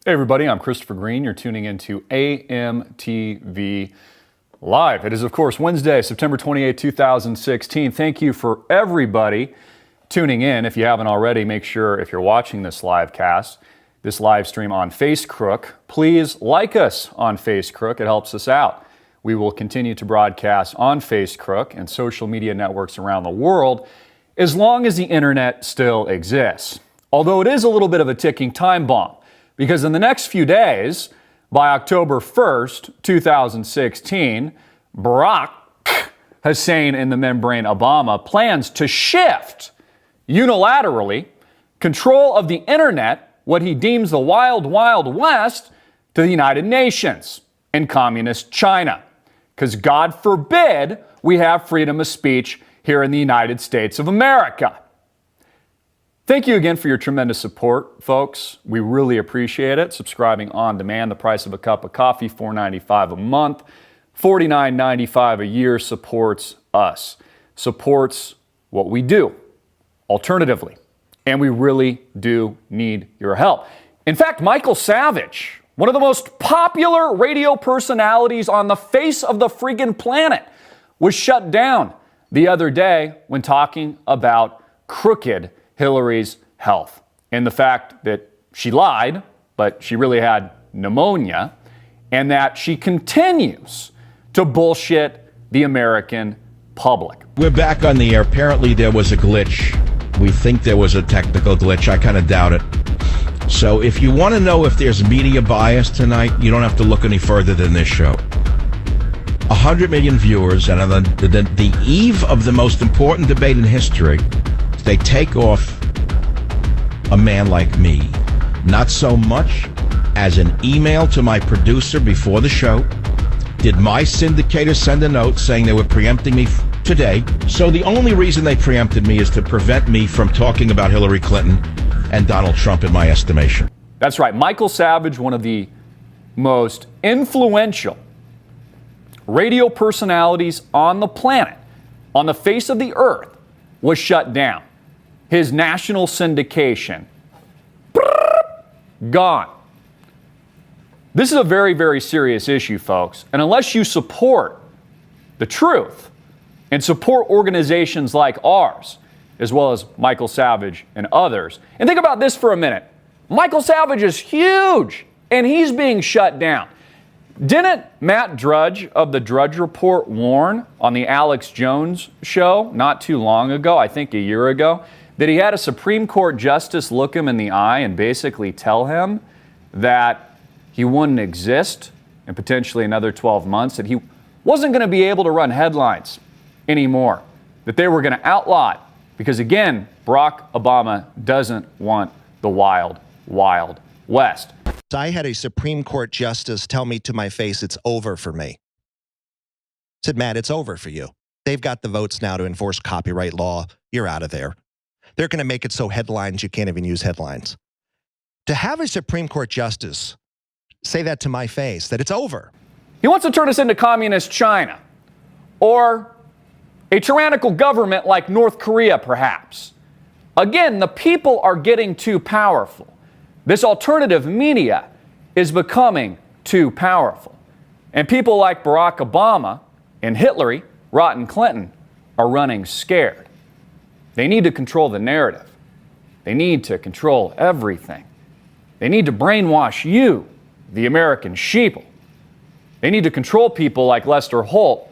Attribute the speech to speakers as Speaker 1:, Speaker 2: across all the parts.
Speaker 1: Hey everybody, I'm Christopher Green. You're tuning into AMTV Live. It is, of course, Wednesday, September 28, 2016. Thank you for everybody tuning in. If you haven't already, make sure if you're watching this live cast, this live stream on FaceCrook, please like us on FaceCrook. It helps us out. We will continue to broadcast on FaceCrook and social media networks around the world as long as the internet still exists. Although it is a little bit of a ticking time bomb, because in the next few days, by October 1st, 2016, Barack Hussein in the membrane Obama plans to shift unilaterally control of the internet, what he deems the wild, wild west, to the United Nations and communist China. Because God forbid we have freedom of speech here in the United States of America. Thank you again for your tremendous support, folks. We really appreciate it. Subscribing on demand, the price of a cup of coffee, $4.95 a month, $49.95 a year, supports us, supports what we do, alternatively. And we really do need your help. In fact, Michael Savage, one of the most popular radio personalities on the face of the friggin' planet, was shut down the other day when talking about crooked Hillary's health and the fact that she lied, but she really had pneumonia, and that she continues to bullshit the American public.
Speaker 2: We're back on the air. Apparently there was a glitch. We think there was a technical glitch. I kind of doubt it. So if you want to know if there's media bias tonight, you don't have to look any further than this show. 100 million viewers, and on the eve of the most important debate in history, they take off a man like me. Not so much as an email to my producer before the show. Did my syndicator send a note saying they were preempting me today? So the only reason they preempted me is to prevent me from talking about Hillary Clinton and Donald Trump, in my estimation.
Speaker 1: That's right. Michael Savage, one of the most influential radio personalities on the planet, on the face of the earth, was shut down. His national syndication, gone. This is a very, very serious issue, folks. And unless you support the truth and support organizations like ours, as well as Michael Savage and others, and think about this for a minute. Michael Savage is huge, and he's being shut down. Didn't Matt Drudge of the Drudge Report warn on the Alex Jones show not too long ago, I think a year ago, that he had a Supreme Court justice look him in the eye and basically tell him that he wouldn't exist in potentially another 12 months, that he wasn't going to be able to run headlines anymore, that they were going to outlaw it because, again, Barack Obama doesn't want the wild, wild west.
Speaker 3: I had a Supreme Court justice tell me to my face, it's over for me. I said, Matt, it's over for you. They've got the votes now to enforce copyright law. You're out of there. They're going to make it so headlines, you can't even use headlines. To have a Supreme Court justice say that to my face, that it's over.
Speaker 1: He wants to turn us into communist China or a tyrannical government like North Korea, perhaps. Again, the people are getting too powerful. This alternative media is becoming too powerful. And people like Barack Obama and Hillary, rotten Clinton, are running scared. They need to control the narrative. They need to control everything. They need to brainwash you, the American sheeple. They need to control people like Lester Holt,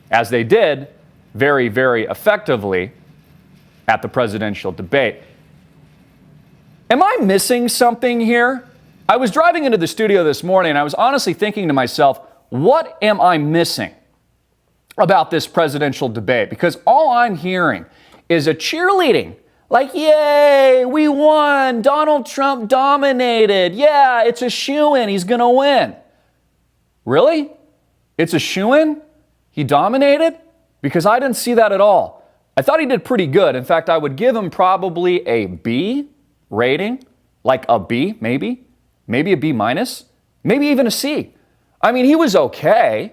Speaker 1: as they did very, very effectively at the presidential debate. Am I missing something here? I was driving into the studio this morning and I was honestly thinking to myself, what am I missing about this presidential debate? Because all I'm hearing is a cheerleading. Like, yay, we won. Donald Trump dominated. Yeah, it's a shoo-in. He's going to win. Really? It's a shoo-in? He dominated? Because I didn't see that at all. I thought he did pretty good. In fact, I would give him probably a B rating, like a B, maybe a B minus, maybe even a C. I mean, he was okay.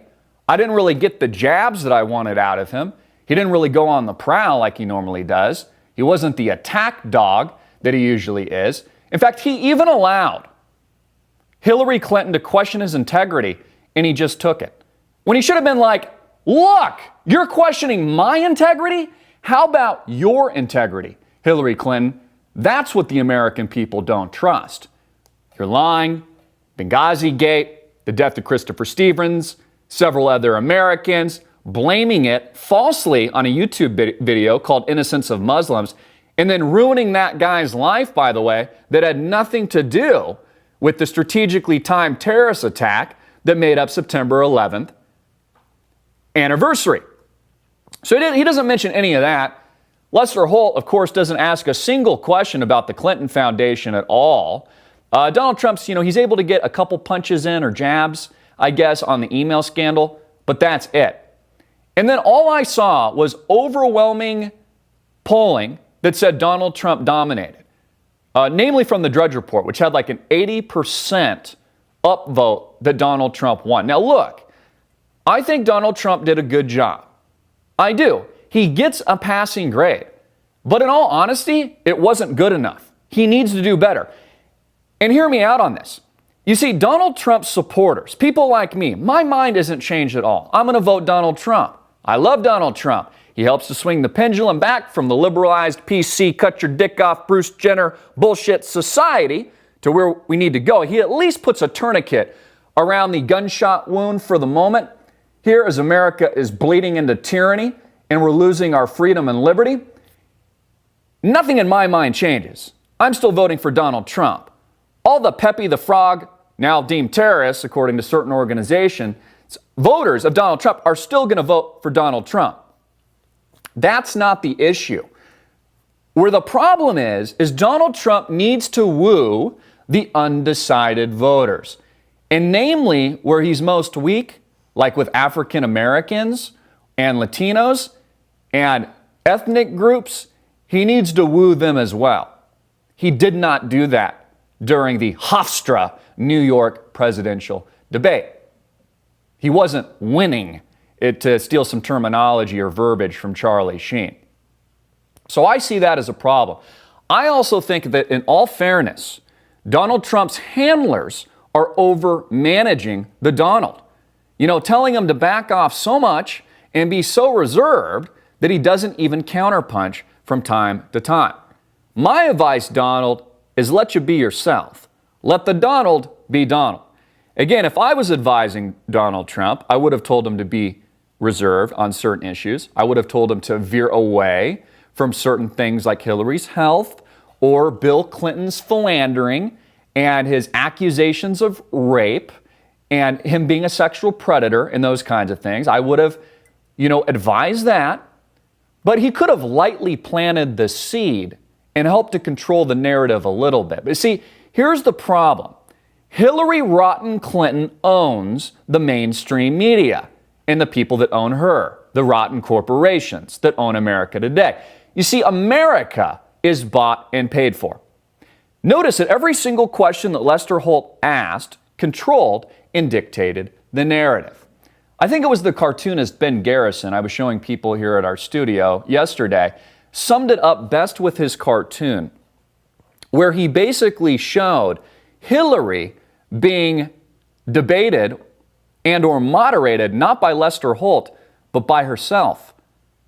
Speaker 1: I didn't really get the jabs that I wanted out of him. He didn't really go on the prowl like he normally does. He wasn't the attack dog that he usually is. In fact, he even allowed Hillary Clinton to question his integrity, and he just took it. When he should have been like, look, you're questioning my integrity? How about your integrity, Hillary Clinton? That's what the American people don't trust. You're lying, Benghazi Gate, the death of Christopher Stevens, several other Americans, blaming it falsely on a YouTube video called Innocence of Muslims, and then ruining that guy's life, by the way, that had nothing to do with the strategically timed terrorist attack that made up September 11th anniversary. So he doesn't mention any of that. Lester Holt, of course, doesn't ask a single question about the Clinton Foundation at all. Donald Trump's, he's able to get a couple punches in or jabs, I guess, on the email scandal, but that's it. And then all I saw was overwhelming polling that said Donald Trump dominated, namely from the Drudge Report, which had like an 80% upvote that Donald Trump won. Now, look, I think Donald Trump did a good job. I do. He gets a passing grade. But in all honesty, it wasn't good enough. He needs to do better. And hear me out on this. You see, Donald Trump's supporters, people like me, my mind isn't changed at all. I'm going to vote Donald Trump. I love Donald Trump. He helps to swing the pendulum back from the liberalized PC, cut your dick off, Bruce Jenner bullshit society to where we need to go. He at least puts a tourniquet around the gunshot wound for the moment. Here, as America is bleeding into tyranny and we're losing our freedom and liberty, nothing in my mind changes. I'm still voting for Donald Trump. All the Pepe the Frog, now deemed terrorists, according to certain organizations, voters of Donald Trump are still going to vote for Donald Trump. That's not the issue. Where the problem is Donald Trump needs to woo the undecided voters. And namely, where he's most weak, like with African Americans and Latinos and ethnic groups, he needs to woo them as well. He did not do that during the Hofstra New York presidential debate. He wasn't winning it, to steal some terminology or verbiage from Charlie Sheen. So I see that as a problem. I also think that, in all fairness, Donald Trump's handlers are over managing the Donald. Telling him to back off so much and be so reserved that he doesn't even counterpunch from time to time. My advice, Donald, is let you be yourself. Let the Donald be Donald. Again, if I was advising Donald Trump, I would have told him to be reserved on certain issues. I would have told him to veer away from certain things like Hillary's health or Bill Clinton's philandering and his accusations of rape and him being a sexual predator and those kinds of things. I would have, advised that. But he could have lightly planted the seed and helped to control the narrative a little bit. But see, here's the problem. Hillary Rotten Clinton owns the mainstream media and the people that own her, the rotten corporations that own America today. You see, America is bought and paid for. Notice that every single question that Lester Holt asked controlled and dictated the narrative. I think it was the cartoonist Ben Garrison, I was showing people here at our studio yesterday, summed it up best with his cartoon, where he basically showed Hillary being debated and or moderated not by Lester Holt, but by herself.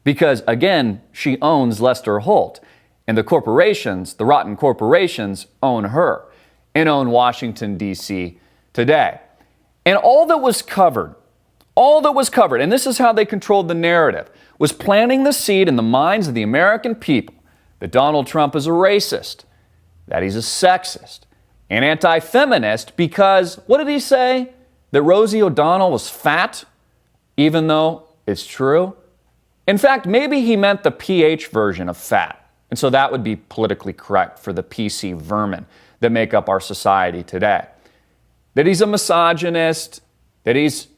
Speaker 1: Because, again, she owns Lester Holt. And the corporations, the rotten corporations, own her and own Washington, D.C. today. And all that was covered, and this is how they controlled the narrative, was planting the seed in the minds of the American people that Donald Trump is a racist, that he's a sexist, and anti-feminist because, what did he say? That Rosie O'Donnell was fat, even though it's true? In fact, maybe he meant the PH version of fat. And so that would be politically correct for the PC vermin that make up our society today. That he's a misogynist, that he's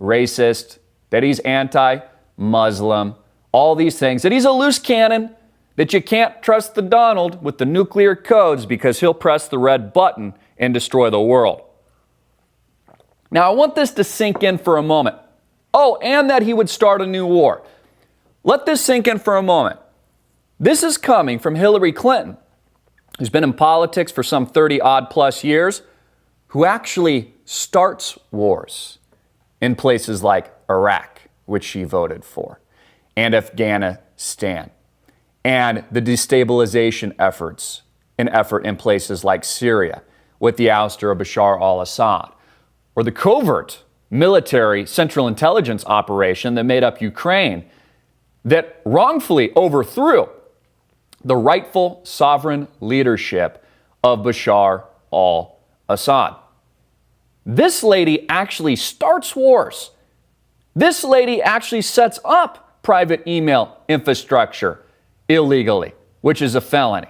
Speaker 1: racist, that he's anti-Muslim, all these things, that he's a loose cannon, that you can't trust the Donald with the nuclear codes because he'll press the red button and destroy the world. Now, I want this to sink in for a moment. Oh, and that he would start a new war. Let this sink in for a moment. This is coming from Hillary Clinton, who's been in politics for some 30-odd plus years, who actually starts wars in places like Iraq, which she voted for, and Afghanistan, and the destabilization effort in places like Syria with the ouster of Bashar al-Assad, or the covert military central intelligence operation that made up Ukraine that wrongfully overthrew the rightful sovereign leadership of Bashar al-Assad. This lady actually starts wars. This lady actually sets up private email infrastructure illegally, which is a felony,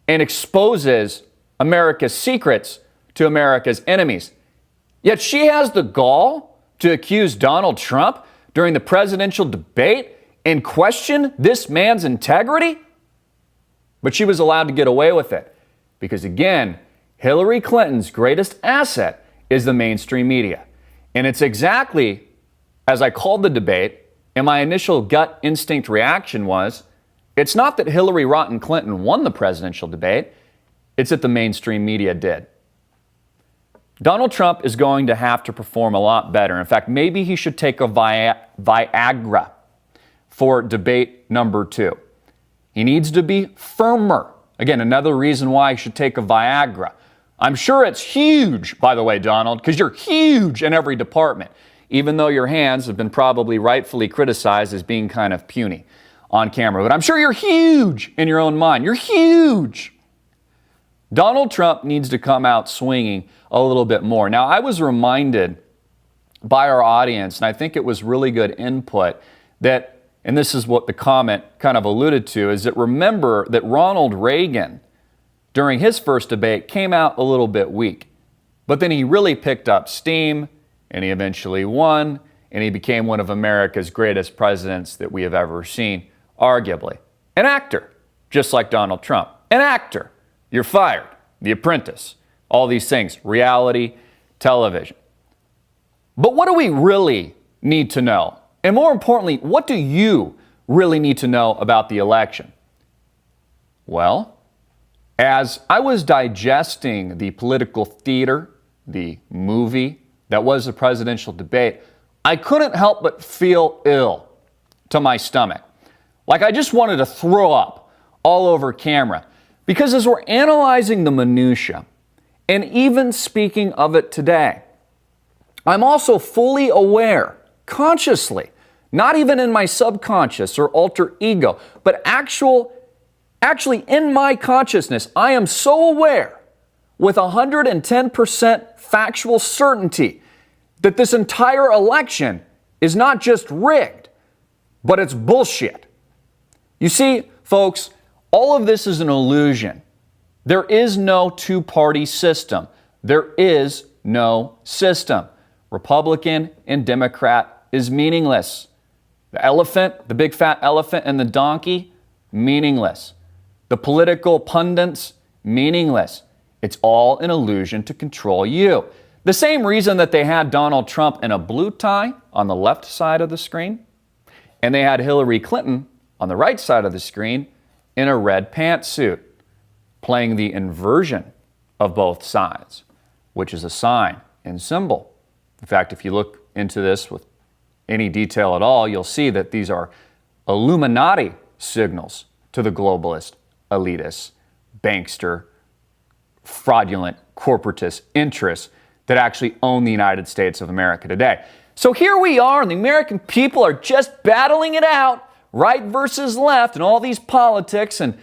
Speaker 1: and exposes America's secrets to America's enemies. Yet she has the gall to accuse Donald Trump during the presidential debate and question this man's integrity? But she was allowed to get away with it because, again, Hillary Clinton's greatest asset is the mainstream media. And it's exactly as I called the debate, and my initial gut instinct reaction was, it's not that Hillary Rotten Clinton won the presidential debate, it's that the mainstream media did. Donald Trump is going to have to perform a lot better. In fact, maybe he should take a Viagra for debate number 2. He needs to be firmer. Again, another reason why he should take a Viagra. I'm sure it's huge, by the way, Donald, because you're huge in every department, even though your hands have been probably rightfully criticized as being kind of puny on camera. But I'm sure you're huge in your own mind. You're huge. Donald Trump needs to come out swinging a little bit more. Now, I was reminded by our audience, and I think it was really good input, that, and this is what the comment kind of alluded to, is that remember that Ronald Reagan, during his first debate, came out a little bit weak. But then he really picked up steam, and he eventually won, and he became one of America's greatest presidents that we have ever seen, arguably. An actor, just like Donald Trump. An actor. You're fired. The Apprentice. All these things. Reality, television. But what do we really need to know? And more importantly, what do you really need to know about the election? Well, as I was digesting the political theater, the movie that was the presidential debate, I couldn't help but feel ill to my stomach. Like I just wanted to throw up all over camera. Because as we're analyzing the minutia, and even speaking of it today, I'm also fully aware, consciously, not even in my subconscious or alter ego, but actually in my consciousness, I am so aware with 110% factual certainty that this entire election is not just rigged, but it's bullshit. You see, folks, all of this is an illusion. There is no two-party system. There is no system. Republican and Democrat is meaningless. The elephant, the big fat elephant and the donkey, meaningless. The political pundits, meaningless. It's all an illusion to control you. The same reason that they had Donald Trump in a blue tie on the left side of the screen, and they had Hillary Clinton on the right side of the screen in a red pantsuit, playing the inversion of both sides, which is a sign and symbol. In fact, if you look into this with any detail at all, you'll see that these are Illuminati signals to the globalist, elitist, bankster, fraudulent, corporatist interests that actually own the United States of America today. So here we are, and the American people are just battling it out, right versus left, and all these politics, and,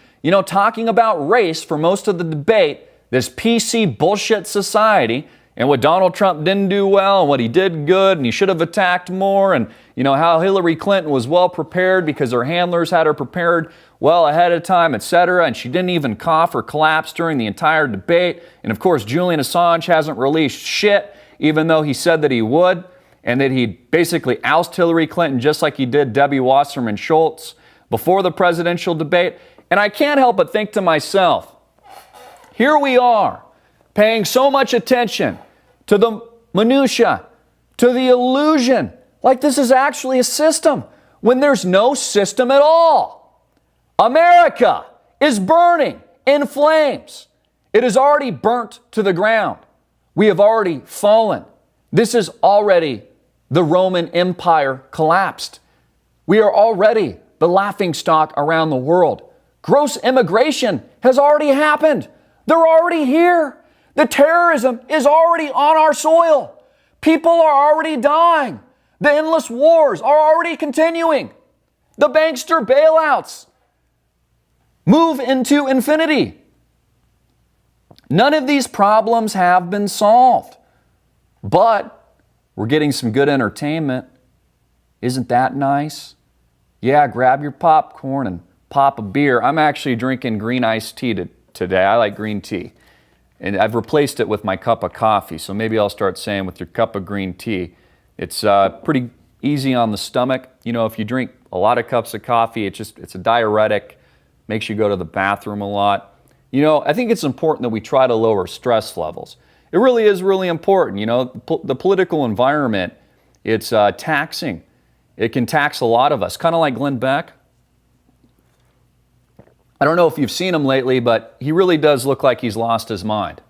Speaker 1: talking about race for most of the debate, this PC bullshit society, and what Donald Trump didn't do well, and what he did good, and he should have attacked more, and, how Hillary Clinton was well prepared because her handlers had her prepared well ahead of time, etc., and she didn't even cough or collapse during the entire debate. And, of course, Julian Assange hasn't released shit, even though he said that he would, and that he'd basically oust Hillary Clinton just like he did Debbie Wasserman Schultz before the presidential debate. And I can't help but think to myself, here we are, paying so much attention to the minutia, to the illusion, like this is actually a system, when there's no system at all. America is burning in flames. It is already burnt to the ground. We have already fallen. This is already the Roman Empire collapsed. We are already the laughingstock around the world. Gross immigration has already happened. They're already here. The terrorism is already on our soil. People are already dying. The endless wars are already continuing. The bankster bailouts move into infinity. None of these problems have been solved, but we're getting some good entertainment. Isn't that nice? Yeah, grab your popcorn and pop a beer. I'm actually drinking green iced tea today. I like green tea. And I've replaced it with my cup of coffee. So maybe I'll start saying with your cup of green tea. It's pretty easy on the stomach. You know, if you drink a lot of cups of coffee, it's a diuretic, makes you go to the bathroom a lot. You know, I think it's important that we try to lower stress levels. It really is really important. You know, the political environment, it's taxing. It can tax a lot of us, kind of like Glenn Beck. I don't know if you've seen him lately, but he really does look like he's lost his mind.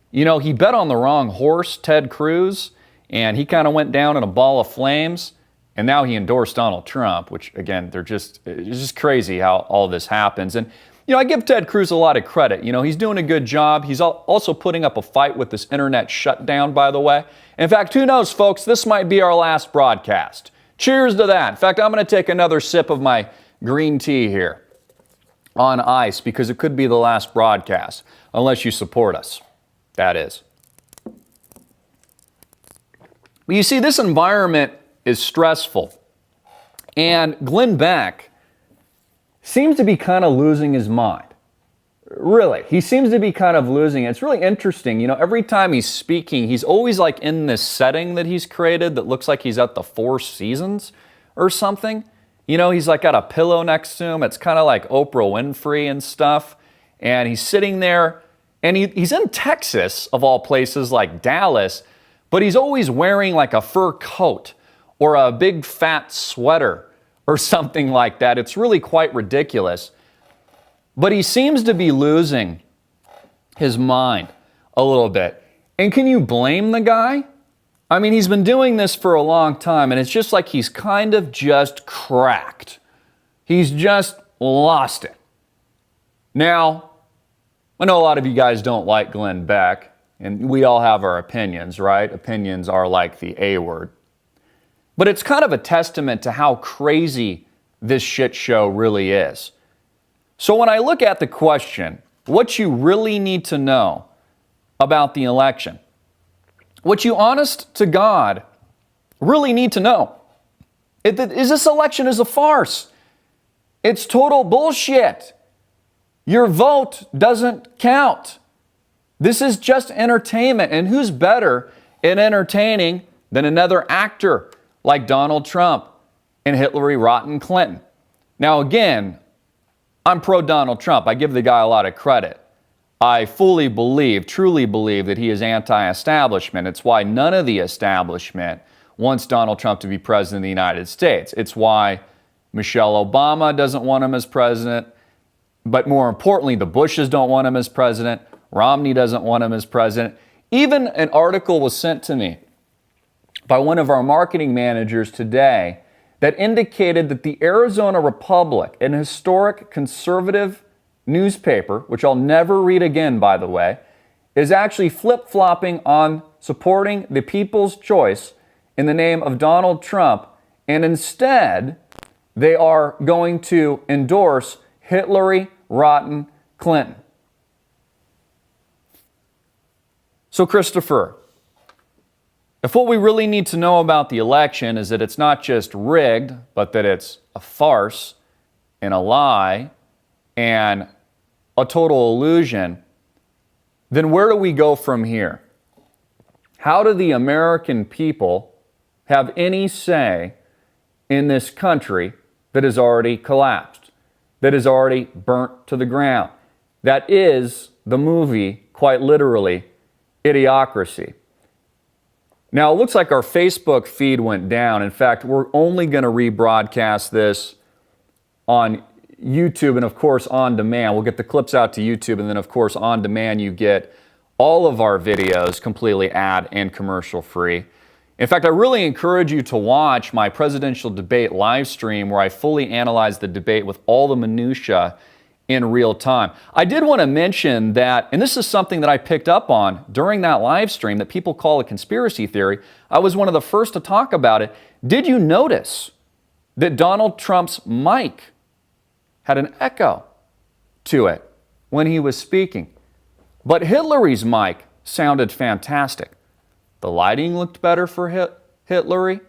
Speaker 1: You know, he bet on the wrong horse, Ted Cruz, and he kind of went down in a ball of flames, and now he endorsed Donald Trump, which, again, it's just crazy how all this happens. And, you know, I give Ted Cruz a lot of credit. You know, he's doing a good job. He's also putting up a fight with this internet shutdown, by the way. In fact, who knows, folks, this might be our last broadcast. Cheers to that. In fact, I'm going to take another sip of my green tea here on ice because it could be the last broadcast, unless you support us. That is. But you see, this environment is stressful. And Glenn Beck seems to be kind of losing his mind. Really, he seems to be kind of losing it. It's really interesting. You know, every time he's speaking, he's always like in this setting that he's created that looks like he's at the Four Seasons or something. You know, he's like got a pillow next to him. It's kind of like Oprah Winfrey and stuff. And he's sitting there, and he's in Texas, of all places, like Dallas, but he's always wearing like a fur coat or a big fat sweater or something like that. It's really quite ridiculous. But he seems to be losing his mind a little bit. And can you blame the guy? I mean, he's been doing this for a long time, and it's just like he's kind of just cracked. He's just lost it. Now, I know a lot of you guys don't like Glenn Beck, and we all have our opinions, right? Opinions are like the A word. But it's kind of a testament to how crazy this shit show really is. So when I look at the question, what you really need to know about the election, what you honest to God really need to know is this election is a farce. It's total bullshit. Your vote doesn't count. This is just entertainment. And who's better in entertaining than another actor like Donald Trump and Hillary Rotten Clinton? Now, again, I'm pro Donald Trump. I give the guy a lot of credit. I fully believe, truly believe that he is anti-establishment. It's why none of the establishment wants Donald Trump to be president of the United States. It's why Michelle Obama doesn't want him as president. But more importantly, the Bushes don't want him as president. Romney doesn't want him as president. Even an article was sent to me by one of our marketing managers today that indicated that the Arizona Republic, an historic conservative newspaper, which I'll never read again, by the way, is actually flip-flopping on supporting the people's choice in the name of Donald Trump, and instead they are going to endorse Hillary Rotten Clinton. So, Christopher, if what we really need to know about the election is that it's not just rigged, but that it's a farce and a lie and a total illusion, then where do we go from here? How do the American people have any say in this country that has already collapsed, that is already burnt to the ground? That is the movie, quite literally, Idiocracy. Now, it looks like our Facebook feed went down. In fact, we're only going to rebroadcast this on YouTube and, of course, on demand. We'll get the clips out to YouTube, and then, of course, on demand, you get all of our videos completely ad and commercial free. In fact, I really encourage you to watch my presidential debate live stream where I fully analyze the debate with all the minutia in real time. I did want to mention that, and this is something that I picked up on during that live stream that people call a conspiracy theory. I was one of the first to talk about it. Did you notice that Donald Trump's mic had an echo to it when he was speaking? But Hillary's mic sounded fantastic. The lighting looked better for Hillary.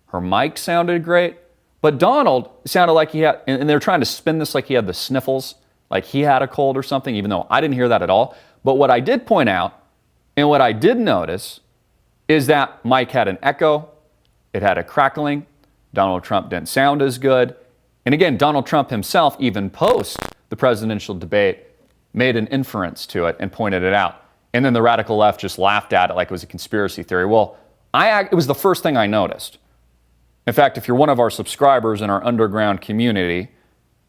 Speaker 1: Her mic sounded great. But Donald sounded like he had, and they're trying to spin this like he had the sniffles, like he had a cold or something, even though I didn't hear that at all. But what I did point out, and what I did notice, is that mic had an echo, it had a crackling. Donald Trump didn't sound as good. And again, Donald Trump himself, even post the presidential debate, made an inference to it and pointed it out. And then the radical left just laughed at it like it was a conspiracy theory. Well, it was the first thing I noticed. In fact, if you're one of our subscribers in our underground community,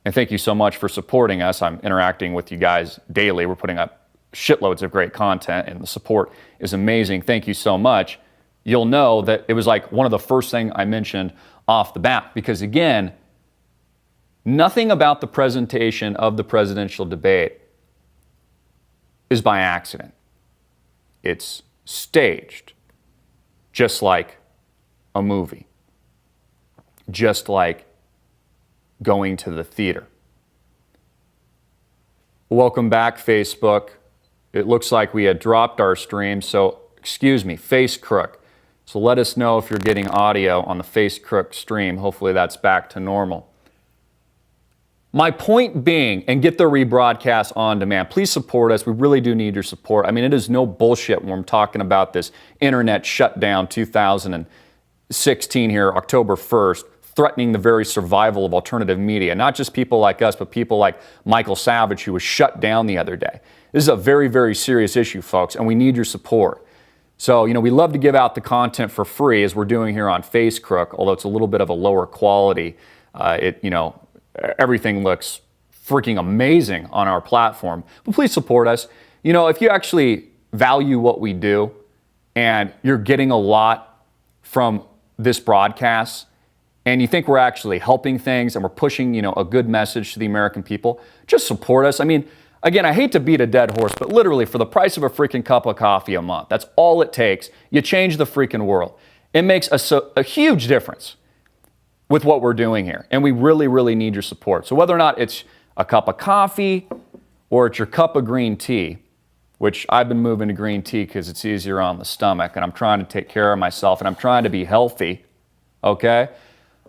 Speaker 1: and thank you so much for supporting us. I'm interacting with you guys daily. We're putting up shitloads of great content, and the support is amazing. Thank you so much. You'll know that it was like one of the first things I mentioned off the bat, because again, nothing about the presentation of the presidential debate is by accident. It's staged, just like a movie, just like going to the theater. Welcome back, Facebook. It looks like we had dropped our stream, so excuse me, Face Crook. So let us know if you're getting audio on the Face Crook stream. Hopefully that's back to normal. My point being, and get the rebroadcast on demand. Please support us. We really do need your support. I mean, it is no bullshit when I'm talking about this internet shutdown 2016 here, October 1st, threatening the very survival of alternative media. Not just people like us, but people like Michael Savage, who was shut down the other day. This is a very, very serious issue, folks, and we need your support. So, we love to give out the content for free, as we're doing here on Face Crook, although it's a little bit of a lower quality. Everything looks freaking amazing on our platform. But please support us. If you actually value what we do and you're getting a lot from this broadcast and you think we're actually helping things and we're pushing, a good message to the American people, just support us. I mean, again, I hate to beat a dead horse, but literally for the price of a freaking cup of coffee a month, that's all it takes. You change the freaking world. It makes a huge difference with what we're doing here. And we really, really need your support. So whether or not it's a cup of coffee or it's your cup of green tea, which I've been moving to green tea because it's easier on the stomach, and I'm trying to take care of myself, and I'm trying to be healthy, okay?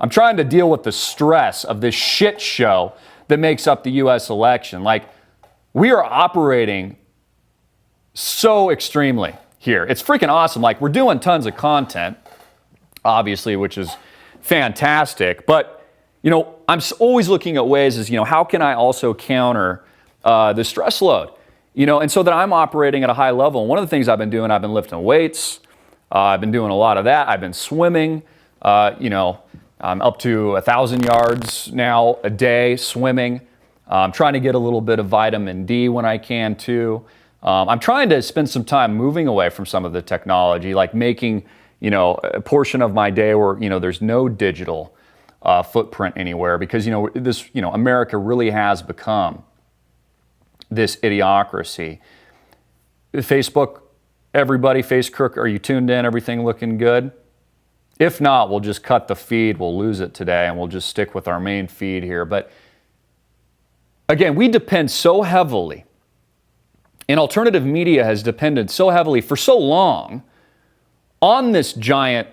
Speaker 1: I'm trying to deal with the stress of this shit show that makes up the U.S. election. Like, we are operating so extremely here. It's freaking awesome. Like, we're doing tons of content, obviously, which is fantastic. But, I'm always looking at ways as, how can I also counter the stress load? And so that I'm operating at a high level. And one of the things I've been doing, I've been lifting weights. I've been doing a lot of that. I've been swimming. I'm up to 1,000 yards now a day swimming. I'm trying to get a little bit of vitamin D when I can too. I'm trying to spend some time moving away from some of the technology, like making, a portion of my day where, there's no digital footprint anywhere, because, America really has become this idiocracy. Facebook, everybody, Face Crook, are you tuned in? Everything looking good? If not, we'll just cut the feed. We'll lose it today, and we'll just stick with our main feed here. But again, we depend so heavily, and alternative media has depended so heavily for so long on this giant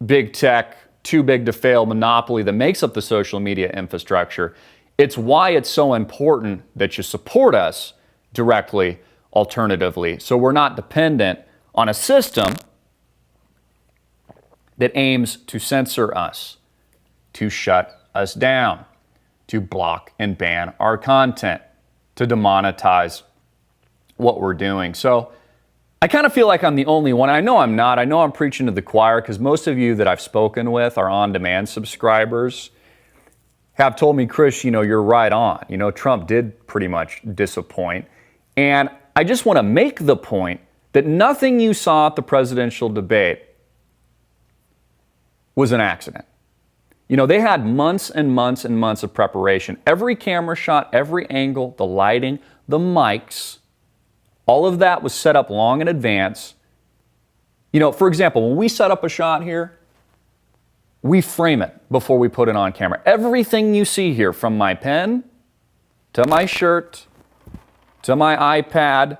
Speaker 1: big tech, too big to fail monopoly that makes up the social media infrastructure. It's why it's so important that you support us directly, alternatively, so we're not dependent on a system that aims to censor us, to shut us down, to block and ban our content, to demonetize what we're doing. So I kind of feel like I'm the only one. I know I'm not. I know I'm preaching to the choir, because most of you that I've spoken with are on-demand subscribers, have told me, Chris, you're right on. Trump did pretty much disappoint. And I just want to make the point that nothing you saw at the presidential debate was an accident. You know, they had months and months and months of preparation. Every camera shot, every angle, the lighting, the mics, all of that was set up long in advance. You know, for example, when we set up a shot here, we frame it before we put it on camera. Everything you see here, from my pen to my shirt to my iPad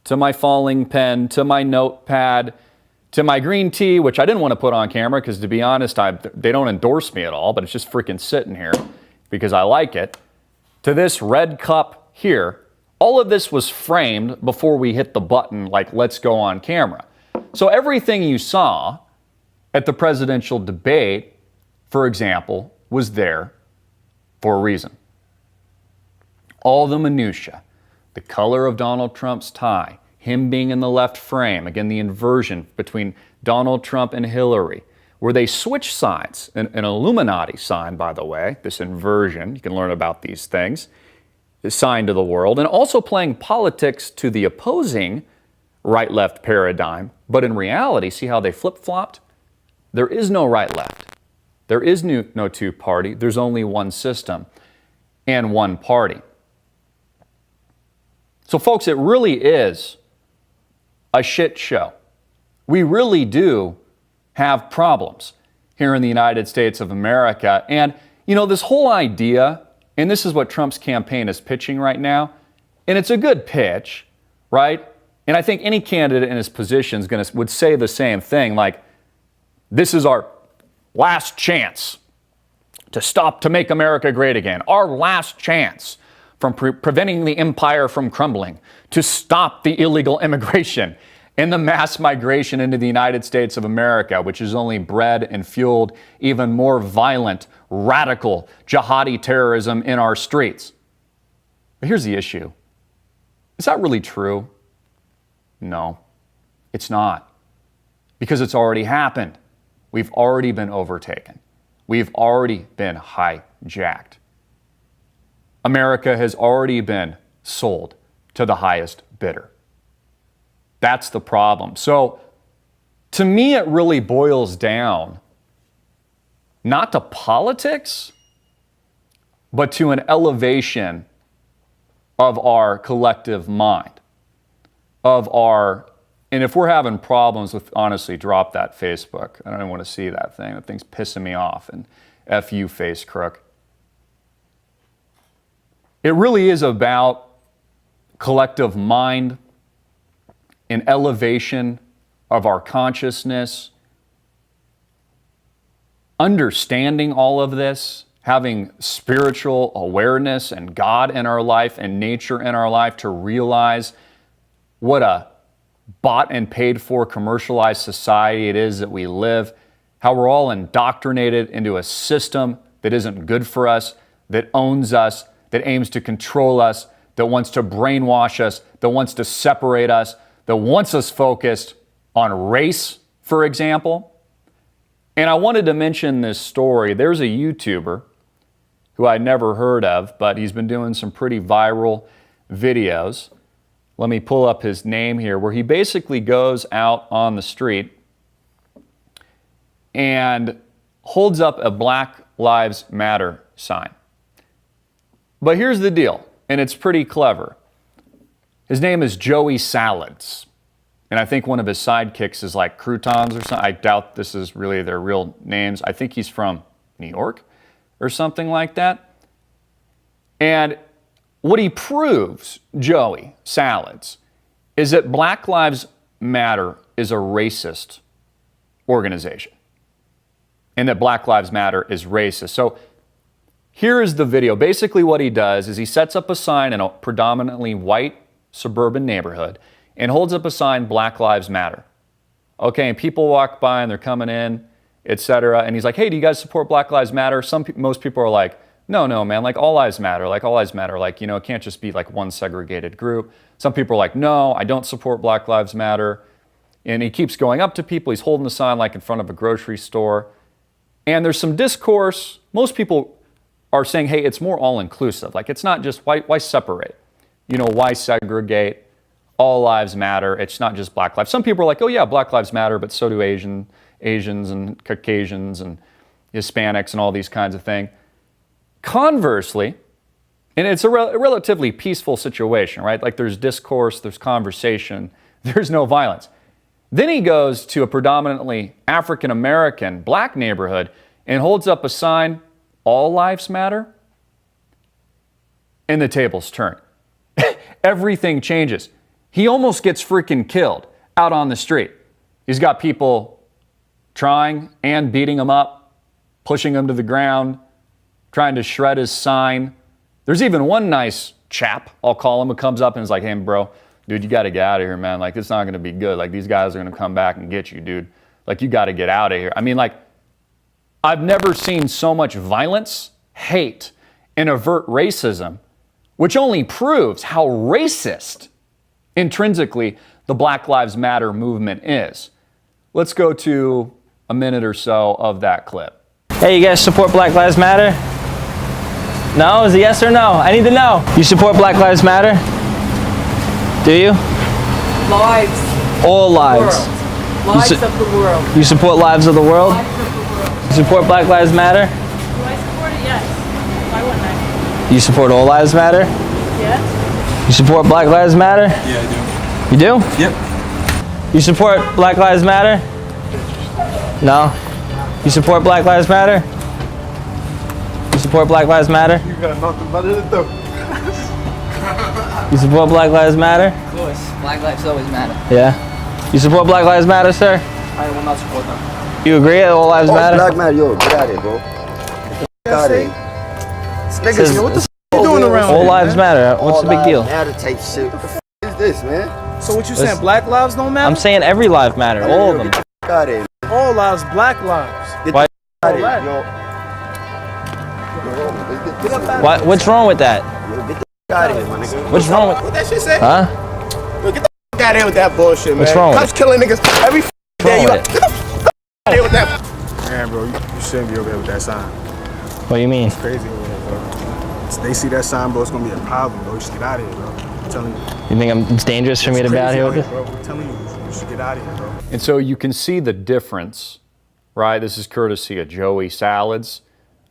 Speaker 1: to my falling pen to my notepad to my green tea, which I didn't want to put on camera because, to be honest, they don't endorse me at all, but it's just freaking sitting here because I like it, to this red cup here. All of this was framed before we hit the button, like, let's go on camera. So everything you saw at the presidential debate, for example, was there for a reason. All the minutia, the color of Donald Trump's tie, him being in the left frame, again, the inversion between Donald Trump and Hillary, where they switch sides, an Illuminati sign, by the way, this inversion, you can learn about these things, is sign to the world, and also playing politics to the opposing right-left paradigm. But in reality, see how they flip-flopped? There is no right-left. There is no two-party. There's only one system and one party. So, folks, it really is a shit show. We really do have problems here in the United States of America. And, you know, this whole idea, and this is what Trump's campaign is pitching right now, and it's a good pitch, right? And I think any candidate in his position would say the same thing, like, this is our last chance to make America great again. Our last chance from preventing the empire from crumbling, to stop the illegal immigration and the mass migration into the United States of America, which has only bred and fueled even more violent, radical, jihadi terrorism in our streets. But here's the issue. Is that really true? No, it's not. Because it's already happened. We've already been overtaken. We've already been hijacked. America has already been sold to the highest bidder. That's the problem. So, to me, it really boils down not to politics, but to an elevation of our collective mind, and if we're having problems with, honestly, drop that Facebook. I don't even want to see that thing. That thing's pissing me off, and F you, face crook. It really is about collective mind, an elevation of our consciousness, understanding all of this, having spiritual awareness and God in our life and nature in our life to realize what a bought and paid for commercialized society it is that we live, how we're all indoctrinated into a system that isn't good for us, that owns us, that aims to control us, that wants to brainwash us, that wants to separate us, that wants us focused on race, for example. And I wanted to mention this story. There's a YouTuber who I'd never heard of, but he's been doing some pretty viral videos. Let me pull up his name here, where he basically goes out on the street and holds up a Black Lives Matter sign. But here's the deal, and it's pretty clever. His name is Joey Salads, and I think one of his sidekicks is like Croutons or something. I doubt this is really their real names. I think he's from New York or something like that. And what he proves, Joey Salads, is that Black Lives Matter is a racist organization, and that Black Lives Matter is racist. So here is the video. Basically what he does is he sets up a sign in a predominantly white suburban neighborhood and holds up a sign, Black Lives Matter. Okay, and people walk by and they're coming in, etc. And he's like, hey, do you guys support Black Lives Matter? Most people are like, no, man, like all lives matter, like, you know, it can't just be like one segregated group. Some people are like, no, I don't support Black Lives Matter. And he keeps going up to people. He's holding the sign like in front of a grocery store. And there's some discourse. Most people are saying, hey, it's more all-inclusive. Like, it's not just, why separate? You know, why segregate? all lives matter. It's not just black lives. Some people are like, oh yeah, black lives matter, but so do Asians and Caucasians and Hispanics and all these kinds of things. Conversely, and it's a relatively peaceful situation, right? Like there's discourse, there's conversation, there's no violence. Then he goes to a predominantly African-American black neighborhood and holds up a sign, all lives matter, and the tables turn. Everything changes. He almost gets freaking killed out on the street. He's got people trying and beating him up, pushing him to the ground, trying to shred his sign. There's even one nice chap, I'll call him, who comes up and is like, hey, bro, dude, you got to get out of here, man. Like, it's not going to be good. Like, these guys are going to come back and get you, dude. Like, you got to get out of here. I mean, like, I've never seen so much violence, hate, and overt racism, which only proves how racist intrinsically the Black Lives Matter movement is. Let's go to a minute or so of that clip.
Speaker 4: Hey, you guys support Black Lives Matter? No? Is it yes or no? I need to know. You support Black Lives Matter? Do you?
Speaker 5: Lives.
Speaker 4: All lives.
Speaker 5: World. Lives of the world.
Speaker 4: You support lives of the world?
Speaker 5: Lives of the world.
Speaker 4: You support Black Lives Matter?
Speaker 5: Do I support it? Yes. Why wouldn't I?
Speaker 4: You support all lives matter?
Speaker 5: Yes.
Speaker 4: You support Black Lives Matter?
Speaker 6: Yeah, I
Speaker 4: You do?
Speaker 6: do. Yep.
Speaker 4: You support Black Lives Matter? No? You support Black Lives Matter? You support Black Lives Matter?
Speaker 6: You got nothing better to do.
Speaker 4: You support Black Lives Matter?
Speaker 7: Of course, Black lives always matter.
Speaker 4: Yeah. You support Black Lives Matter, sir?
Speaker 7: I will not support them.
Speaker 4: You agree that all lives matter?
Speaker 8: Black matter, yo, get out of here, bro. Get out of here. Niggas,
Speaker 4: Says-
Speaker 8: what the you doing around
Speaker 4: All
Speaker 8: here,
Speaker 4: lives matter. What's the big deal?
Speaker 8: Matter type shit. What the is this, man?
Speaker 6: So what you saying? Black lives don't matter?
Speaker 4: I'm saying every life matter, all of them.
Speaker 8: Get out of here.
Speaker 6: all lives, black lives.
Speaker 8: Get
Speaker 4: Why-
Speaker 8: out of here, yo. Get up out of
Speaker 4: What's wrong with that?
Speaker 8: here. Yo, get the out of here, my nigga.
Speaker 4: What's wrong with?
Speaker 6: What that shit say?
Speaker 4: Huh?
Speaker 6: Yo, get the out of here with that bullshit, man.
Speaker 4: What's wrong with
Speaker 6: Cops
Speaker 4: it?
Speaker 6: killing niggas every day. You
Speaker 4: wrong
Speaker 6: got
Speaker 4: with
Speaker 6: get the out of here with that. Man, bro, you shouldn't be over here with that sign.
Speaker 4: What do you mean?
Speaker 6: Crazy over here, bro. If they see that sign, bro, it's gonna be a problem, bro. You should get out of here, bro. I'm telling you.
Speaker 4: You think it's dangerous for me to be out here with this?
Speaker 6: Bro. I'm telling you, you should get out of here, bro.
Speaker 1: And so you can see the difference, right? This is courtesy of Joey Salads.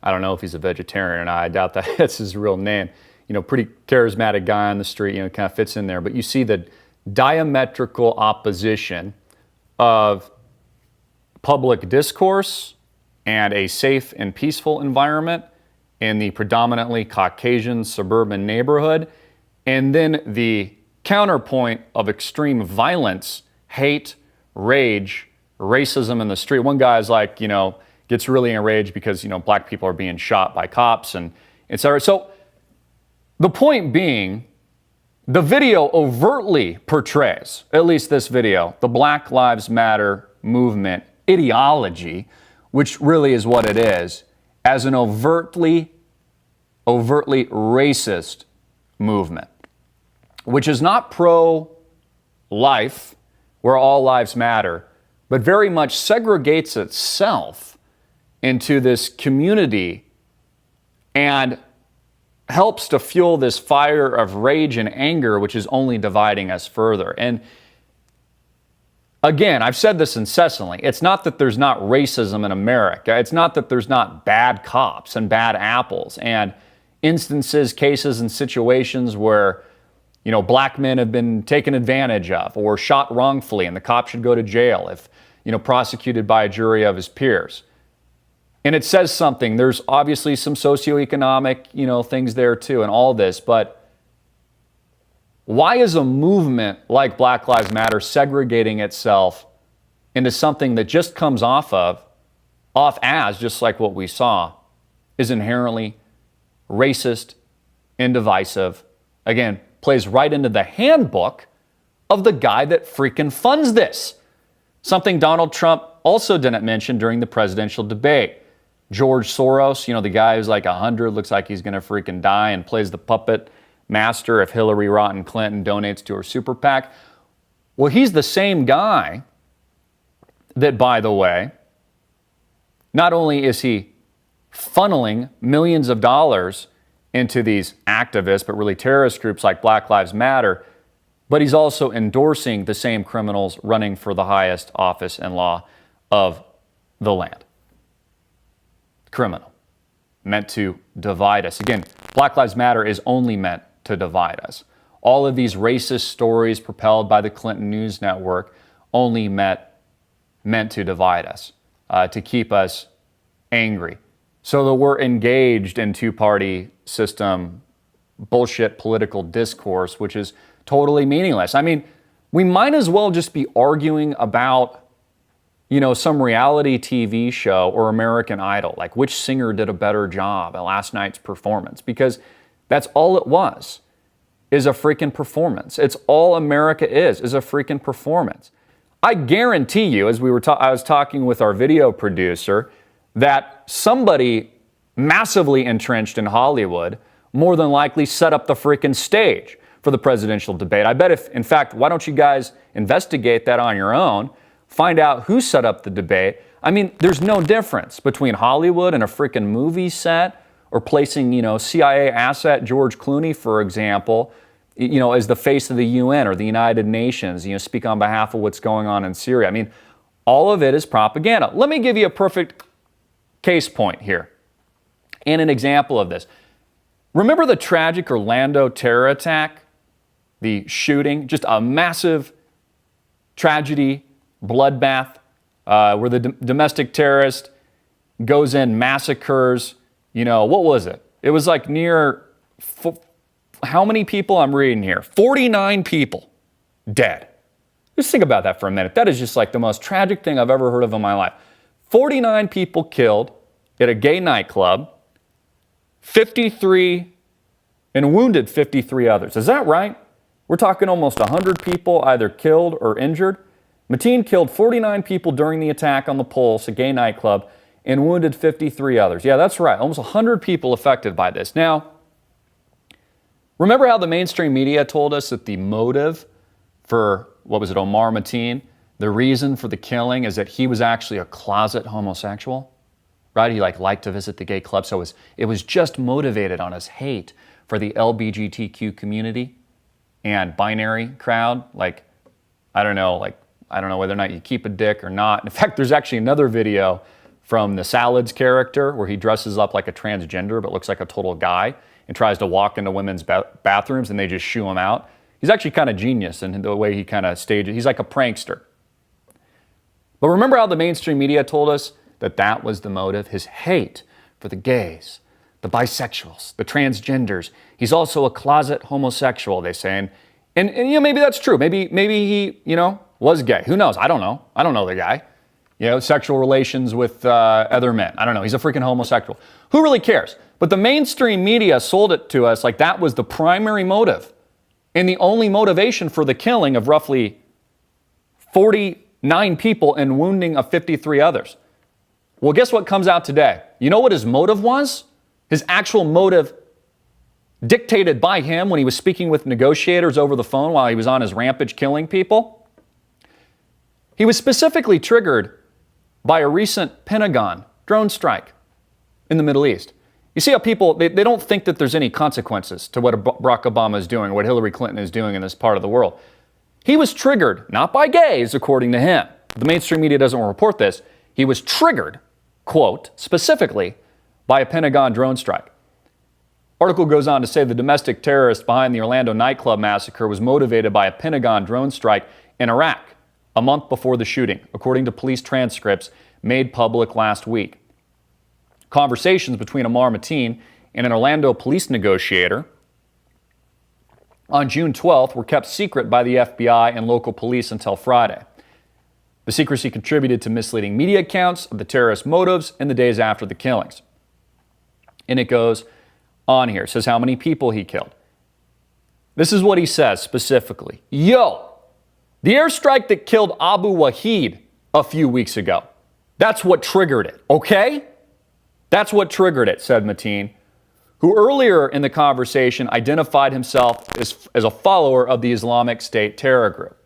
Speaker 1: I don't know if he's a vegetarian or not. I doubt that that's his real name. You know, pretty charismatic guy on the street, you know, kind of fits in there. But you see the diametrical opposition of public discourse and a safe and peaceful environment in the predominantly Caucasian suburban neighborhood, and then the counterpoint of extreme violence, hate, rage, racism in the street. One guy's like, you know, gets really enraged because, you know, black people are being shot by cops and et cetera. So the point being, the video overtly portrays, at least this video, the Black Lives Matter movement ideology, which really is what it is, as an overtly racist movement, which is not pro-life, where all lives matter, but very much segregates itself into this community and helps to fuel this fire of rage and anger, which is only dividing us further. And again, I've said this incessantly. It's not that there's not racism in America. It's not that there's not bad cops and bad apples and instances, cases, and situations where, you know, black men have been taken advantage of or shot wrongfully and the cop should go to jail if, you know, prosecuted by a jury of his peers. And it says something. There's obviously some socioeconomic, you know, things there too and all this, but why is a movement like Black Lives Matter segregating itself into something that just comes off as, just like what we saw, is inherently racist and divisive? Again, plays right into the handbook of the guy that freaking funds this. Something Donald Trump also didn't mention during the presidential debate. George Soros, you know, the guy who's like 100, looks like he's going to freaking die and plays the puppet master if Hillary Rotten Clinton donates to her super PAC. Well, he's the same guy that, by the way, not only is he funneling millions of dollars into these activists, but really terrorist groups like Black Lives Matter, but he's also endorsing the same criminals running for the highest office in law of the land. Criminal. Meant to divide us. Again, Black Lives Matter is only meant to divide us. All of these racist stories propelled by the Clinton News Network only meant to divide us, to keep us angry, so that we're engaged in two-party system bullshit political discourse, which is totally meaningless. I mean, we might as well just be arguing about, you know, some reality TV show or American Idol, like which singer did a better job at last night's performance, because that's all it was, is a freaking performance. It's all America is a freaking performance. I guarantee you, as I was talking with our video producer, that somebody massively entrenched in Hollywood more than likely set up the freaking stage for the presidential debate. I bet in fact, why don't you guys investigate that on your own? Find out who set up the debate. I mean, there's no difference between Hollywood and a freaking movie set, or placing, you know, CIA asset George Clooney, for example, you know, as the face of the UN or the United Nations, you know, speak on behalf of what's going on in Syria. I mean, all of it is propaganda. Let me give you a perfect case point here and an example of this. Remember the tragic Orlando terror attack? The shooting, just a massive tragedy, bloodbath, where the domestic terrorist goes in, massacres, you know, what was it? It was like near, how many people I'm reading here? 49 people dead. Just think about that for a minute. That is just like the most tragic thing I've ever heard of in my life. 49 people killed at a gay nightclub, 53 and wounded 53 others. Is that right? We're talking almost 100 people either killed or injured. Mateen killed 49 people during the attack on the Pulse, a gay nightclub, and wounded 53 others. Yeah, that's right. Almost 100 people affected by this. Now, remember how the mainstream media told us that the motive for, what was it, Omar Mateen, the reason for the killing is that he was actually a closet homosexual? Right? He liked to visit the gay club, so it was just motivated on his hate for the LGBTQ community and binary crowd. I don't know whether or not you keep a dick or not. In fact, there's actually another video from the Salads character where he dresses up like a transgender but looks like a total guy and tries to walk into women's bathrooms and they just shoo him out. He's actually kind of genius in the way he kind of stages. He's like a prankster. But remember how the mainstream media told us that that was the motive? His hate for the gays, the bisexuals, the transgenders. He's also a closet homosexual, they say. And you know, maybe that's true. Maybe he, you know, was gay. Who knows? I don't know. I don't know the guy. You know, sexual relations with other men. I don't know. He's a freaking homosexual. Who really cares? But the mainstream media sold it to us like that was the primary motive and the only motivation for the killing of roughly 49 people and wounding of 53 others. Well, guess what comes out today? You know what his motive was? His actual motive, dictated by him when he was speaking with negotiators over the phone while he was on his rampage killing people. He was specifically triggered by a recent Pentagon drone strike in the Middle East. You see how people, they don't think that there's any consequences to what Barack Obama is doing, or what Hillary Clinton is doing in this part of the world. He was triggered, not by gays, according to him. The mainstream media doesn't report this. He was triggered, quote, specifically by a Pentagon drone strike. Article goes on to say the domestic terrorist behind the Orlando nightclub massacre was motivated by a Pentagon drone strike in Iraq a month before the shooting, according to police transcripts made public last week. Conversations between Omar Mateen and an Orlando police negotiator on June 12th were kept secret by the FBI and local police until Friday. The secrecy contributed to misleading media accounts of the terrorist motives in the days after the killings. And it goes on here. It says how many people he killed. This is what he says specifically. Yo, the airstrike that killed Abu Wahid a few weeks ago, that's what triggered it, okay? That's what triggered it, said Mateen, who earlier in the conversation identified himself as a follower of the Islamic State terror group.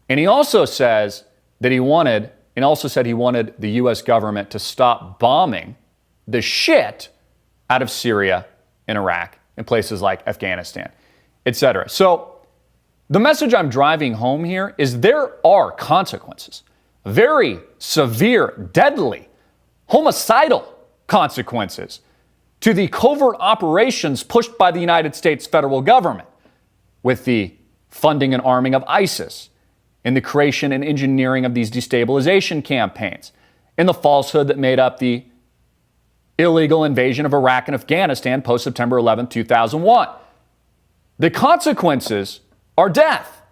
Speaker 1: And he also says that he wanted the U.S. government to stop bombing the shit out of Syria and Iraq and places like Afghanistan, etc. So The message I'm driving home here is there are consequences, very severe, deadly, homicidal consequences to the covert operations pushed by the United States federal government with the funding and arming of ISIS, in the creation and engineering of these destabilization campaigns, in the falsehood that made up the illegal invasion of Iraq and Afghanistan post-September 11, 2001. The consequences are death,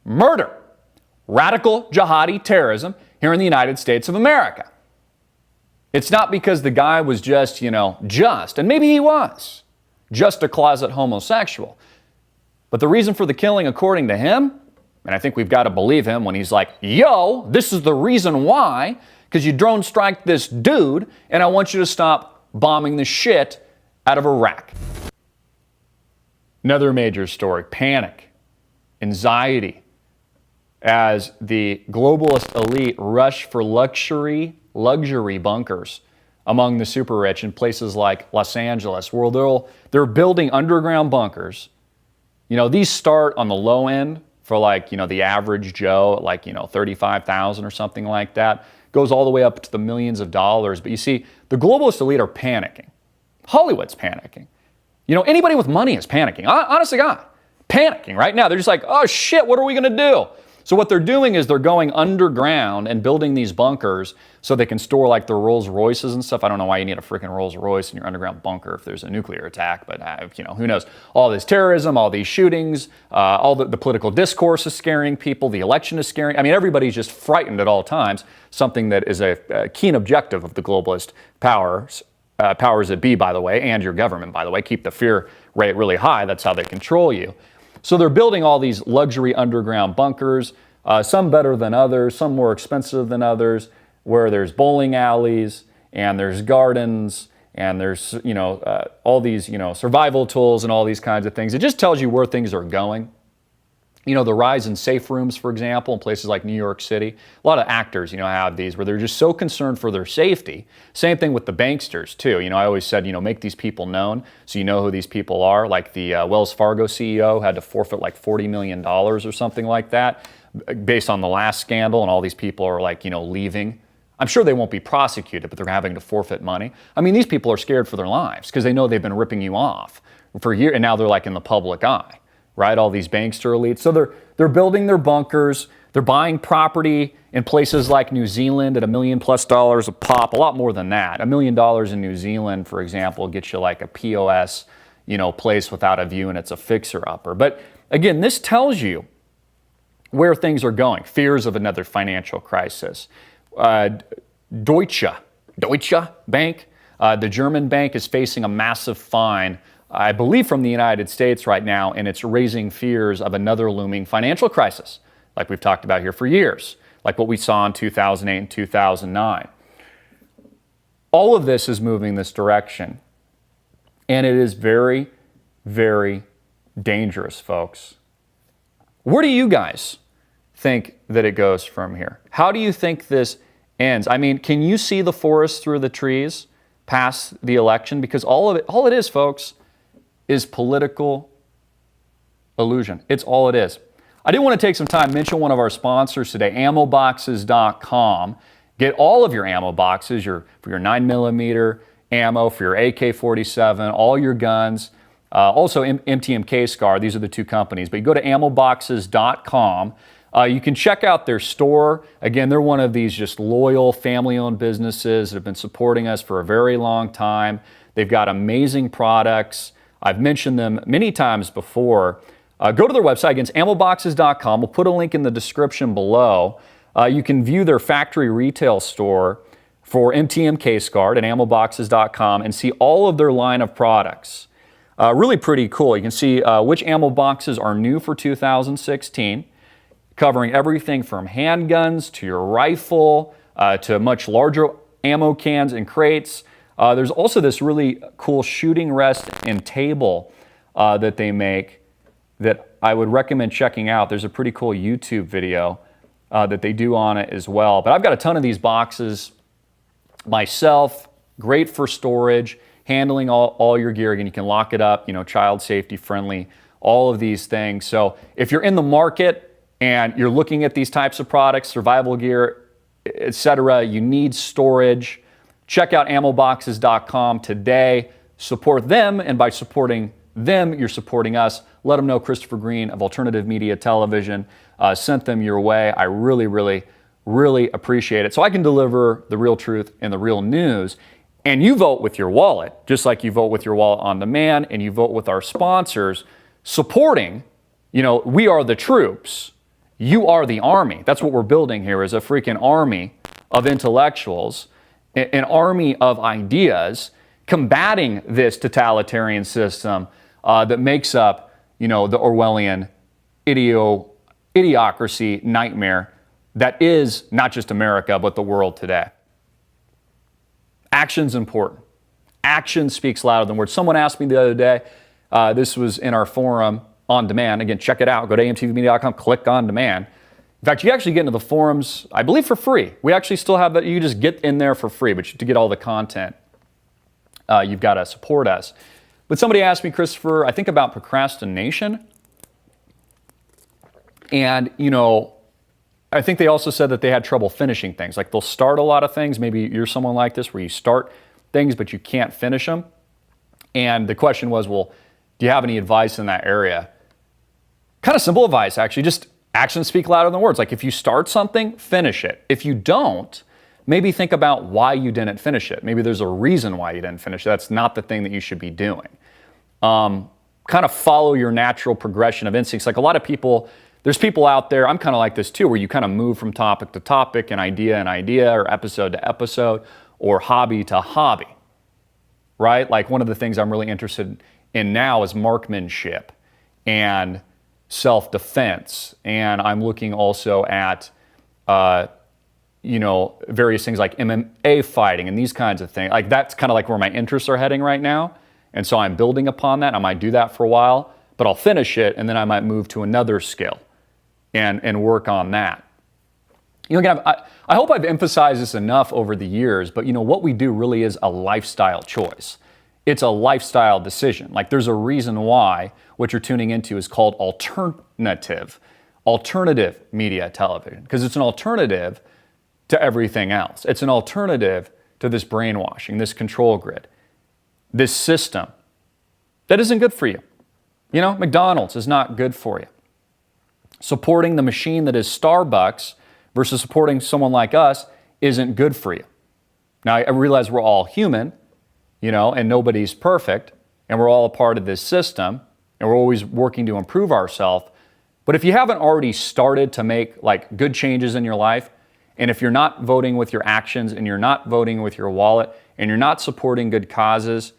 Speaker 1: murder, radical jihadi terrorism here in the United States of America. It's not because the guy was just, and maybe he was, just a closet homosexual. But the reason for the killing, according to him, and I think we've got to believe him when he's like, yo, this is the reason why, because you drone strike this dude, and I want you to stop bombing the shit out of Iraq. Another major story, panic, anxiety, as the globalist elite rush for luxury bunkers among the super rich in places like Los Angeles, where they're building underground bunkers. These start on the low end for the average Joe at 35,000 or something like that. Goes all the way up to the millions of dollars. But you see, the globalist elite are panicking. Hollywood's panicking. Anybody with money is panicking. Honest to God, panicking right now. They're just like, oh shit, what are we going to do? So what they're doing is they're going underground and building these bunkers so they can store their Rolls Royces and stuff. I don't know why you need a freaking Rolls Royce in your underground bunker if there's a nuclear attack, but who knows? All this terrorism, all these shootings, all the political discourse is scaring people. The election is scaring. Everybody's just frightened at all times. Something that is a keen objective of the globalist powers that be, by the way, and your government, by the way. Keep the fear rate really high. That's how they control you. So they're building all these luxury underground bunkers, some better than others, some more expensive than others, where there's bowling alleys and there's gardens and there's, all these, survival tools and all these kinds of things. It just tells you where things are going. The rise in safe rooms, for example, in places like New York City. A lot of actors, have these where they're just so concerned for their safety. Same thing with the banksters, too. I always said, make these people known so you know who these people are. Like the Wells Fargo CEO had to forfeit $40 million or something like that based on the last scandal, and all these people are leaving. I'm sure they won't be prosecuted, but they're having to forfeit money. These people are scared for their lives because they know they've been ripping you off for years, and now they're in the public eye. Right, all these bankster elites. So they're building their bunkers. They're buying property in places like New Zealand at $1 million+ a pop. A lot more than that. $1 million in New Zealand, for example, gets you a POS, place without a view, and it's a fixer-upper. But again, this tells you where things are going. Fears of another financial crisis. Deutsche Bank, the German bank, is facing a massive fine, I believe, from the United States right now, and it's raising fears of another looming financial crisis, like we've talked about here for years, like what we saw in 2008 and 2009. All of this is moving this direction, and it is very, very dangerous, folks. Where do you guys think that it goes from here? How do you think this ends? Can you see the forest through the trees past the election? Because all it is, folks, is political illusion. It's all it is. I did want to take some time to mention one of our sponsors today, ammoboxes.com. Get all of your ammo boxes, for your 9mm ammo, for your AK-47, all your guns, also MTMK Scar. These are the two companies. But you go to ammoboxes.com. You can check out their store. Again, they're one of these just loyal family-owned businesses that have been supporting us for a very long time. They've got amazing products. I've mentioned them many times before. Go to their website. Again, it's ammoboxes.com. We'll put a link in the description below. You can view their factory retail store for MTMK Scar at ammoboxes.com and see all of their line of products. Really pretty cool. You can see which ammo boxes are new for 2016, covering everything from handguns to your rifle to much larger ammo cans and crates. There's also this really cool shooting rest and table that they make that I would recommend checking out. There's a pretty cool YouTube video that they do on it as well. But I've got a ton of these boxes myself. Great for storage, handling all your gear. Again, you can lock it up, child safety friendly all of these things. So if you're in the market and you're looking at these types of products, survival gear, etc., you need storage, check out ammoboxes.com today. Support them, and by supporting them, you're supporting us. Let them know Christopher Green of Alternative Media Television sent them your way. I really, really, really appreciate it. So I can deliver the real truth and the real news. And you vote with your wallet, just like you vote with your wallet on demand, and you vote with our sponsors supporting, we are the troops. You are the army. That's what we're building here, is a freaking army of intellectuals, an army of ideas combating this totalitarian system that makes up, the Orwellian idiocracy nightmare that is not just America, but the world today. Action's important. Action speaks louder than words. Someone asked me the other day, this was in our forum on demand. Again, check it out. Go to amtvmedia.com, click on demand. In fact, you actually get into the forums, I believe, for free. We actually still have that. You just get in there for free, but to get all the content, you've got to support us. But somebody asked me, Christopher, I think about procrastination. And, I think they also said that they had trouble finishing things. Like they'll start a lot of things. Maybe you're someone like this where you start things, but you can't finish them. And the question was, well, do you have any advice in that area? Kind of simple advice, actually. Just actions speak louder than words. Like if you start something, finish it. If you don't, maybe think about why you didn't finish it. Maybe there's a reason why you didn't finish it. That's not the thing that you should be doing. Kind of follow your natural progression of instincts. Like a lot of people, there's people out there, I'm kind of like this too, where you kind of move from topic to topic and idea, or episode to episode, or hobby to hobby, right? Like one of the things I'm really interested in now is marksmanship and self-defense. And I'm looking also at, various things like MMA fighting and these kinds of things. Like that's kind of like where my interests are heading right now. And so I'm building upon that. I might do that for a while, but I'll finish it and then I might move to another skill and work on that. Again, I hope I've emphasized this enough over the years, but what we do really is a lifestyle choice. It's a lifestyle decision. Like there's a reason why what you're tuning into is called alternative media television, because it's an alternative to everything else. It's an alternative to this brainwashing, this control grid, this system that isn't good for you. McDonald's is not good for you. Supporting the machine that is Starbucks versus supporting someone like us isn't good for you. Now, I realize we're all human, and nobody's perfect, and we're all a part of this system, and we're always working to improve ourselves. But if you haven't already started to make good changes in your life, and if you're not voting with your actions, and you're not voting with your wallet, and you're not supporting good causes,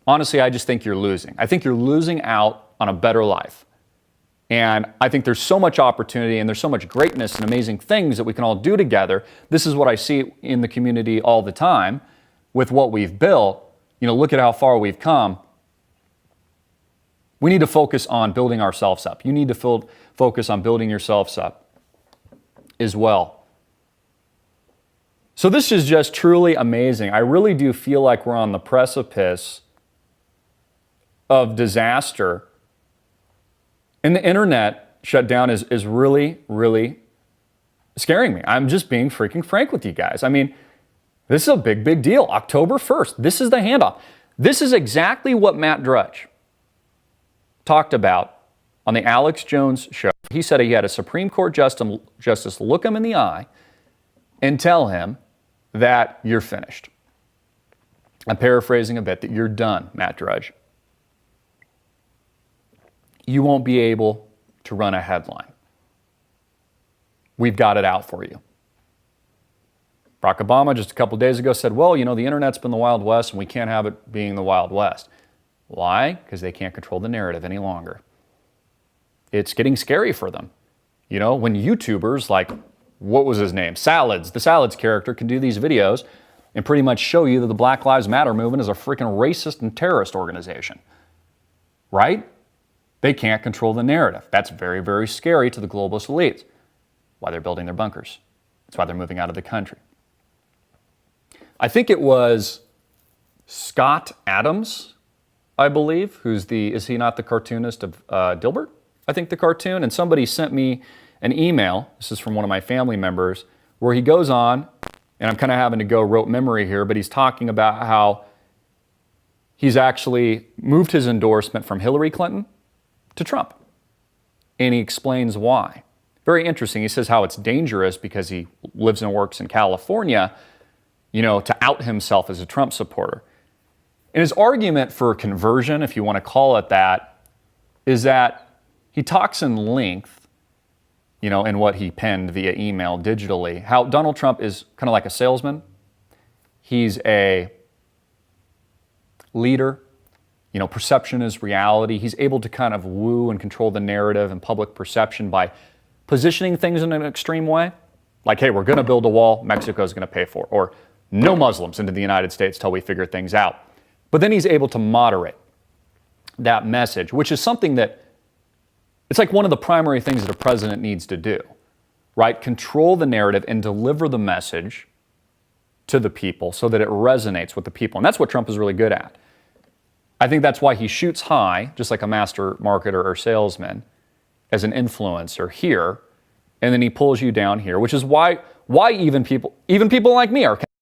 Speaker 1: honestly, I just think you're losing. I think you're losing out on a better life. And I think there's so much opportunity and there's so much greatness and amazing things that we can all do together. This is what I see in the community all the time with what we've built. Look at how far we've come. We need to focus on building ourselves up. You need to focus on building yourselves up as well. So this is just truly amazing. I really do feel like we're on the precipice of disaster. And the internet shutdown is really, really scaring me. I'm just being freaking frank with you guys. I mean, this is a big, big deal. October 1st, this is the handoff. This is exactly what Matt Drudge talked about on the Alex Jones show. He said he had a Supreme Court justice look him in the eye and tell him that you're finished. I'm paraphrasing a bit, that you're done, Matt Drudge. You won't be able to run a headline. We've got it out for you. Barack Obama just a couple days ago said, well, the internet's been the Wild West and we can't have it being the Wild West. Why? Because they can't control the narrative any longer. It's getting scary for them. When YouTubers like, what was his name? The Salads character can do these videos and pretty much show you that the Black Lives Matter movement is a freaking racist and terrorist organization. Right? They can't control the narrative. That's very, very scary to the globalist elites. Why they're building their bunkers. That's why they're moving out of the country. I think it was Scott Adams I believe, is he not the cartoonist of Dilbert? I think the cartoon. And somebody sent me an email, this is from one of my family members, where he goes on, and I'm kind of having to go rote memory here, but he's talking about how he's actually moved his endorsement from Hillary Clinton to Trump. And he explains why. Very interesting. He says how it's dangerous because he lives and works in California, to out himself as a Trump supporter. And his argument for conversion, if you want to call it that, is that he talks in length, in what he penned via email digitally, how Donald Trump is kind of like a salesman. He's a leader. Perception is reality. He's able to kind of woo and control the narrative and public perception by positioning things in an extreme way. Like, hey, we're going to build a wall, Mexico's going to pay for it. Or no Muslims into the United States till we figure things out. But then he's able to moderate that message, which is something that it's like one of the primary things that a president needs to do, right? Control the narrative and deliver the message to the people so that it resonates with the people. And that's what Trump is really good at. I think that's why he shoots high, just like a master marketer or salesman, as an influencer here, and then he pulls you down here, which is why even people like me are